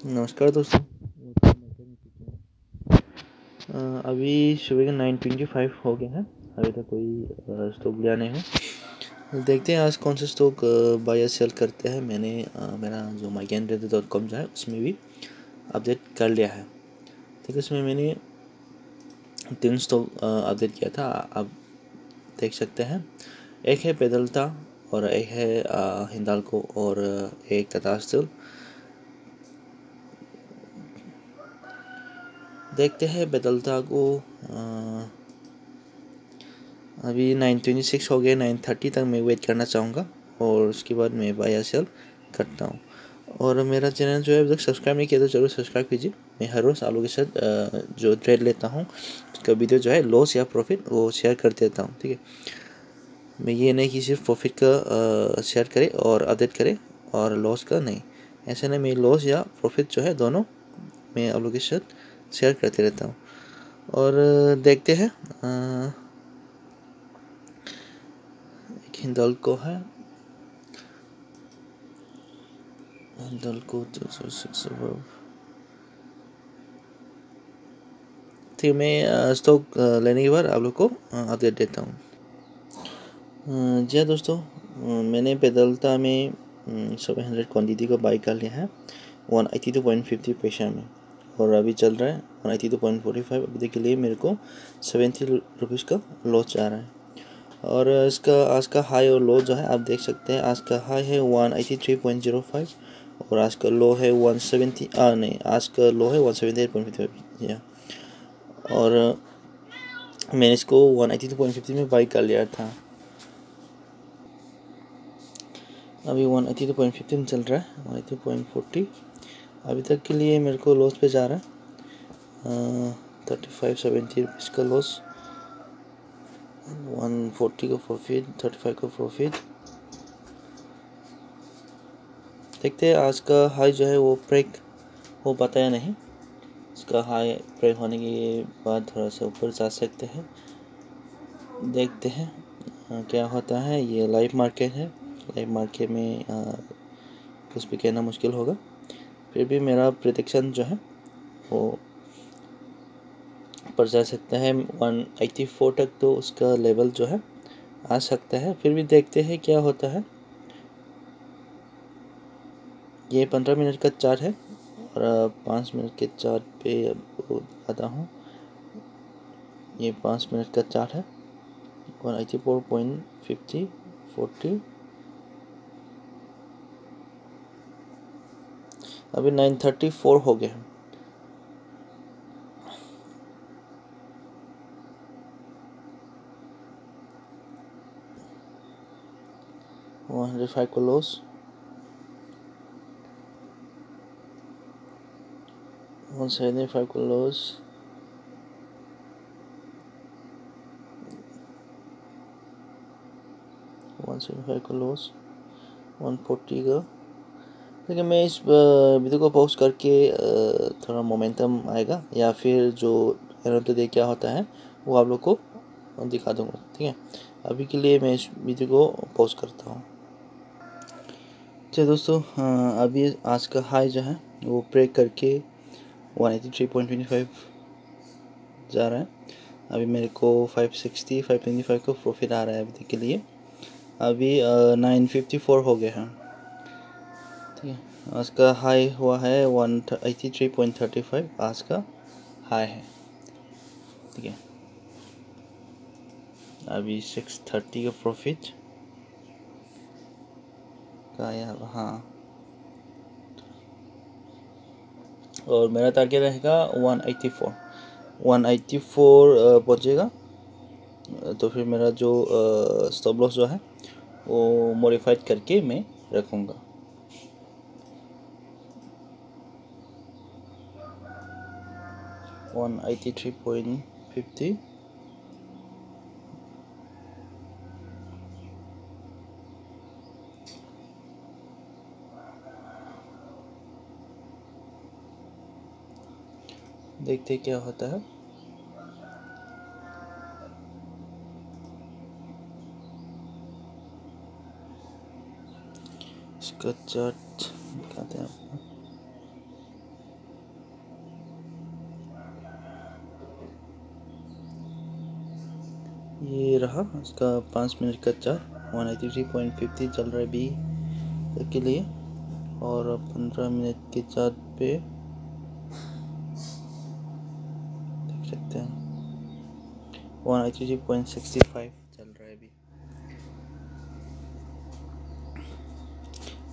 नमस्कार दोस्तों। अभी सुबह के 9:25 हो गए हैं। अभी तक कोई स्टॉक लिया नहीं है। देखते हैं आज कौन सा स्टॉक बाय या सेल करते हैं। मैंने मेरा जो mycantrader.com जो है उसमें भी अपडेट कर लिया है। ठीक है, उसमें मैंने 3 स्टॉक अपडेट किया था। आप देख सकते हैं, एक है पेदलता और एक है हिंडाल्को और एक टाटा स्टील। देखते हैं बेदलता को। अभी 9:26 हो गए, 9:30 तक मैं वेट करना चाहूँगा और उसके बाद मैं बाय या सेल करता हूँ। और मेरा चैनल जो है अभी तक सब्सक्राइब नहीं किया तो जरूर सब्सक्राइब कीजिए। मैं हर रोज़ आलू के साथ जो ट्रेड लेता हूँ उसका वीडियो जो है लॉस या प्रॉफिट वो शेयर कर देता हूँ। ठीक है, मैं ये नहीं कि सिर्फ प्रॉफिट का शेयर करे और अपडेट करे और लॉस का नहीं। ऐसा नहीं, मैं लॉस या प्रॉफिट जो है दोनों मैं आलू के साथ शेयर करते रहता हूँ। और देखते हैं, एक हिंडाल्को है, हिंडाल्को 206। ठीक है, मैं स्टॉक लेने के बाद आप लोग को अपडेट देता हूँ। जी हाँ दोस्तों, मैंने बेदलता में 700 क्वान्टिटी को बाई कर लिया है 182.50 पैसा में और अभी चल रहा है 182.45। अभी के लिए मेरे को 70 रुपीज़ का लॉस जा रहा है। और इसका आज का हाई और लो जो है आप देख सकते हैं। आज का हाई है 183.05 और आज का लो है 170 नहीं, आज का लो है 178.55 या। और मैंने इसको 182.50 में बाई कर लिया था। अभी 182.50 चल रहा है, 182.40। अभी तक के लिए मेरे को लॉस पे जा रहा है 35-70 रुपीज़ का लॉस, 140 का प्रॉफिट, 35 का प्रॉफिट। देखते हैं आज का हाई जो है वो ब्रेक हो पाता है नहीं। इसका हाई ब्रेक होने के बाद थोड़ा सा ऊपर जा सकते हैं। देखते हैं क्या होता है। ये लाइव मार्केट है, लाइव मार्केट में कुछ भी कहना मुश्किल होगा। फिर भी मेरा प्रेडिक्शन जो है वो ऊपर जा सकता है 184 तक, तो उसका लेवल जो है आ सकता है। फिर भी देखते हैं क्या होता है। ये 15 मिनट का चार्ट है और 5 मिनट के चार्ट पे आता हूँ। ये 5 मिनट का चार्ट है 184.50 40। अभी 9:34 हो गए हैं। 105 को लॉस, 175 को लॉस, 175 का लॉस, 140 का। लेकिन मैं इस वीडियो को पोस्ट करके थोड़ा मोमेंटम आएगा या फिर जो एरर टुडे क्या होता है वो आप लोग को दिखा दूंगा। ठीक है, अभी के लिए मैं इस वीडियो को पोस्ट करता हूँ। चलिए दोस्तों, अभी आज का हाई जो है वो ब्रेक करके 183.25 जा रहा है। अभी मेरे को 560 525 का प्रॉफिट आ रहा है अभी के लिए। अभी 9:54 हो गए हैं। ठीक है, आज का हाई हुआ है 183.35, आज का हाई है। ठीक है, अभी 630 का प्रॉफिट का यार। हाँ, और मेरा टारगेट रहेगा 184 पहुँचेगा तो फिर मेरा जो स्टॉप लॉस जो है वो मॉडिफाइड करके मैं रखूँगा। वन 183.50। देखते क्या होता है। इसका चार्ट दिखाते हैं आपको। ये रहा इसका 5 मिनट का चार्ट। 183.50 चल रहा है बी के लिए, और 15 मिनट के चार्ट पे देख सकते हैं 183.65 चल रहा है अभी।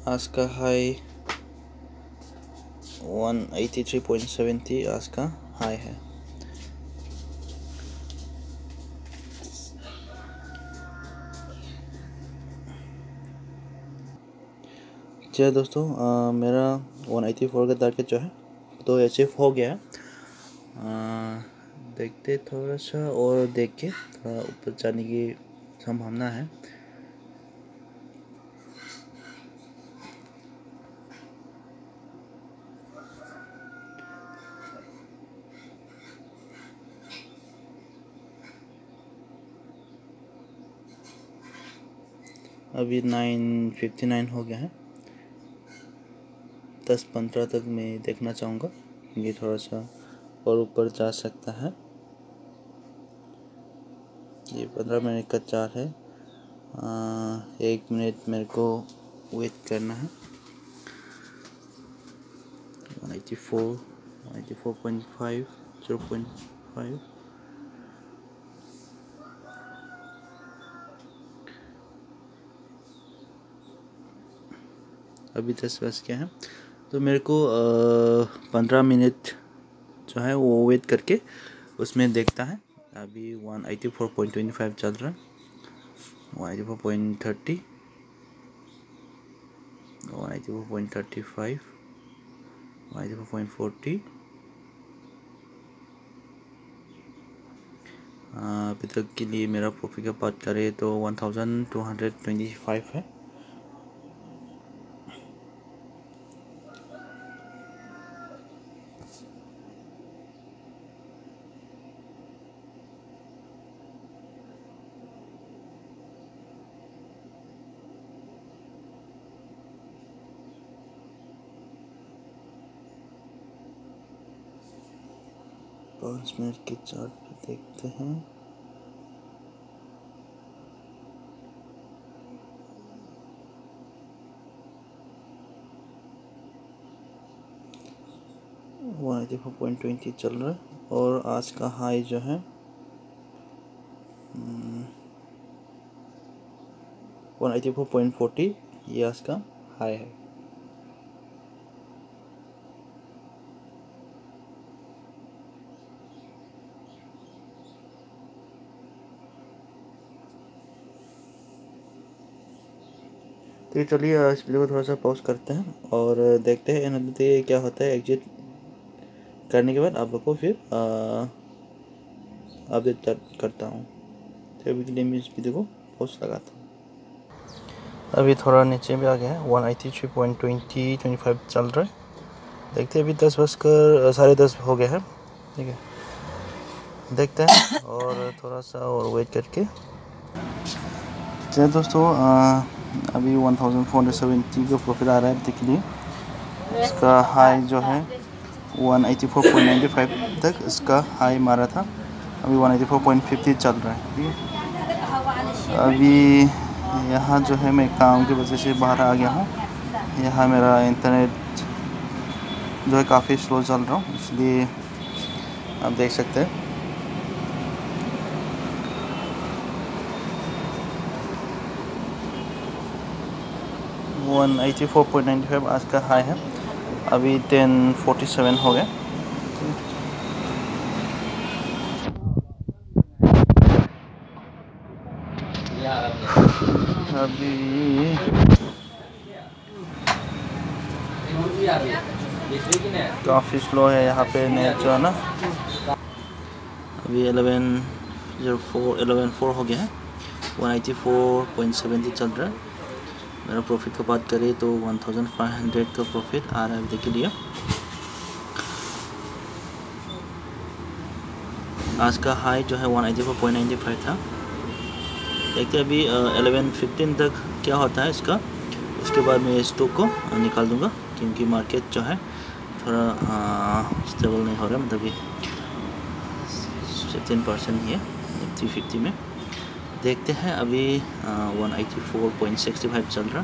आज का हाई 183.70 आज का हाई है। चलिए दोस्तों, मेरा 184 का टारगेट जो है तो अचीव हो गया। देखते थोड़ा सा और देख के थोड़ा ऊपर जाने की संभावना है। अभी 9:59 हो गया है। 10-15 तक मैं देखना चाहूँगा, ये थोड़ा सा और ऊपर जा सकता है। ये 15 मिनट का चार्ट है। 1 मिनट मेरे को वेट करना है। 184, 184.5, 0.5। अभी 10 बज गया है, तो मेरे को 15 मिनट जो है वो वेट करके उसमें देखता है। अभी 184.25 चल रहा है, 184.30, 184.35, 184.40। अभी तक के लिए मेरा प्रॉफिट का बात करें तो 1225 है। पाँच मिनट के चार्ट पे देखते हैं। वन 184.20 चल रहा है, और आज का हाई जो है 184.40, ये आज का हाई है। तो चलिए इस वीडियो को थोड़ा सा पॉज करते हैं और देखते हैं एंड क्या होता है। एग्जिट करने के बाद आप लोग को फिर अपडेट करता हूँ। तो अभी के लिए मैं इस वीडियो को पॉज लगाता हूँ। अभी थोड़ा नीचे भी आ गया है, 183.25 चल रहा है। देखते हैं, अभी 10:10 हो गया है। ठीक है, देखते हैं और थोड़ा सा और वेट करके। चलिए दोस्तों, अभी 1470 का प्रॉफिट आ रहा है अभी के लिए। इसका हाई जो है 184.95 तक इसका हाई मारा था। अभी 184.50 चल रहा है। ठीक है, अभी यहाँ जो है मैं काम की वजह से बाहर आ गया हूँ। यहाँ मेरा इंटरनेट जो है काफ़ी स्लो चल रहा हूँ, इसलिए आप देख सकते हैं। वन 184.95 आज का हाई है। अभी 10:47 हो गया। अभी काफ़ी स्लो है यहाँ पे नेट जो है ना। अभी 11:04 हो गया है। 184.70 चल रहा है। मेरा प्रॉफिट का बात करें तो 1500 का प्रॉफिट आ रहा है अभी के लिए। आज का हाई जो है 184.95 था। देखते हैं अभी 11:15 तक क्या होता है इसका। उसके बाद मैं स्टॉक को निकाल दूंगा, क्योंकि मार्केट जो है थोड़ा स्टेबल नहीं हो रहा है। मतलब ये 17% ही है निफ्टी 50 में। देखते हैं अभी 184.65 चल रहा,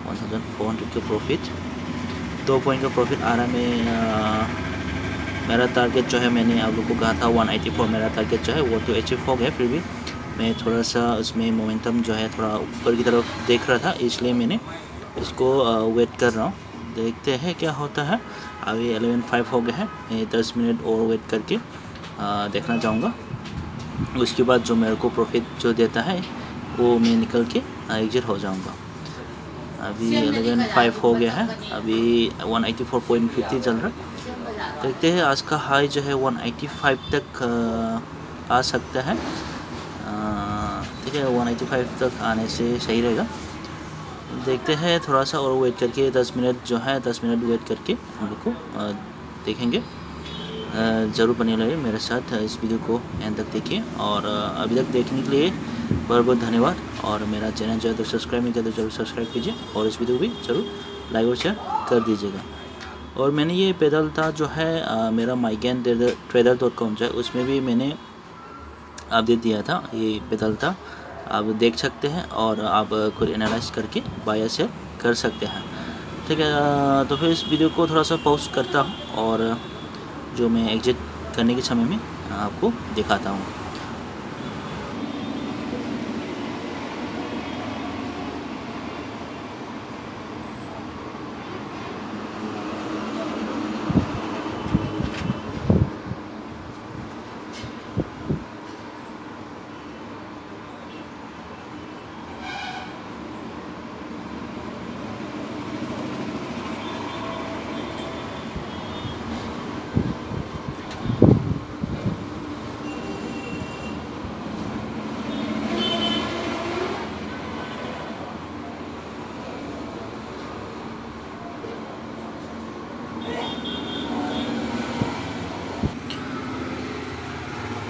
1400 का प्रॉफिट, 2 पॉइंट का प्रॉफिट आ रहा है। मेरा टारगेट जो है, मैंने आप लोग को कहा था 184 मेरा टारगेट जो है वो तो अचीव हो गया। फिर भी मैं थोड़ा सा उसमें मोमेंटम जो है थोड़ा ऊपर की तरफ देख रहा था, इसलिए मैंने इसको वेट कर रहा हूँ। देखते हैं क्या होता है। अभी 11:05 हो गया है, मैं 10 मिनट और वेट करके देखना चाहूँगा। उसके बाद जो मेरे को प्रॉफिट जो देता है वो मैं निकल के एग्जिट हो जाऊँगा। अभी 11:05 हो गया है, अभी 184.50 चल रहा है। देखते हैं आज का हाई जो है 185 तक आ सकता है। ठीक है, 185 तक आने से सही रहेगा। देखते हैं थोड़ा सा और वेट करके, 10 मिनट जो है 10 मिनट वेट करके हम लोग को देखेंगे। ज़रूर बने रहिए मेरे साथ, इस वीडियो को एंड तक देखिए। और अभी तक देखने के लिए बहुत बहुत धन्यवाद। और मेरा चैनल जो है तो सब्सक्राइब नहीं किया तो जरूर सब्सक्राइब कीजिए, और इस वीडियो को भी ज़रूर लाइक और शेयर कर दीजिएगा। और मैंने ये पैदल था जो है मेरा mygaintrader.com जो है उसमें भी मैंने अपडेट दिया था, ये पैदल था, आप देख सकते हैं और आप खुद एनालाइज करके बाय या सेल कर सकते हैं। ठीक है, तो फिर इस वीडियो को थोड़ा सा पॉज करता हूँ और जो मैं एग्जिट करने के समय में आपको दिखाता हूँ।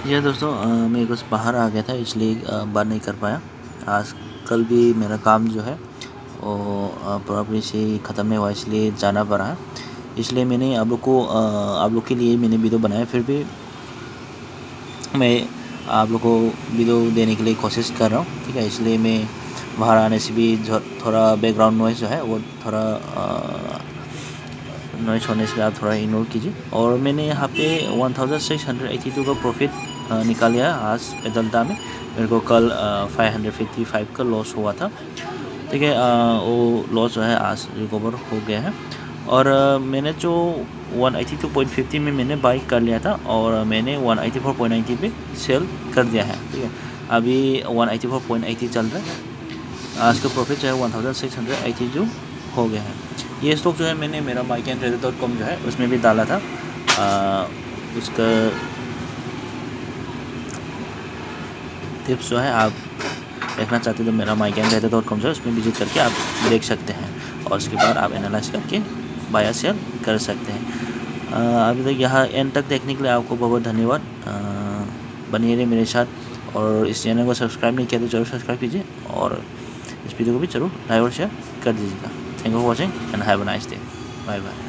ये दोस्तों, मैं कुछ बाहर आ गया था इसलिए बात नहीं कर पाया। आज कल भी मेरा काम जो है वो प्रॉब्लम से ख़त्म नहीं हुआ, इसलिए जाना पड़ा है। इसलिए मैंने आप लोग के लिए मैंने वीडियो बनाया। फिर भी मैं आप लोग को वीडियो देने के लिए कोशिश कर रहा हूँ। ठीक है, इसलिए मैं बाहर आने से भी थोड़ा बैकग्राउंड नॉइज़ जो है वो थोड़ा नॉइज़ होने से आप थोड़ा इग्नोर कीजिए। और मैंने यहाँ पे 1682 का प्रॉफिट निकाल लिया आज पैदलता में। मेरे को कल 555 का लॉस हुआ था। ठीक है, वो लॉस जो है आज रिकवर हो गया है। और मैंने जो 182.50 में मैंने बाई कर लिया था और मैंने 184.90 पे सेल कर दिया है। ठीक है, अभी 184.80 चल रहा है। आज का प्रॉफिट जो है 1682 हो गया है। ये स्टॉक जो है मैंने मेरा mygaintrader.com जो है उसमें भी डाला था। उसका टिप्स जो है आप देखना चाहते तो मेरा mygaintrader.com जो है उसमें विजिट करके आप देख सकते हैं, और उसके बाद आप एनालाइज करके बाय या सेल कर सकते हैं। अभी तक यहाँ एंड तक देखने के लिए आपको बहुत बहुत धन्यवाद। बनिए रहिए मेरे साथ, और इस चैनल को सब्सक्राइब नहीं किया तो जरूर सब्सक्राइब कीजिए, और इस वीडियो को भी जरूर लाइक और शेयर कर दीजिएगा। Thank you for watching and have a nice day. Bye bye.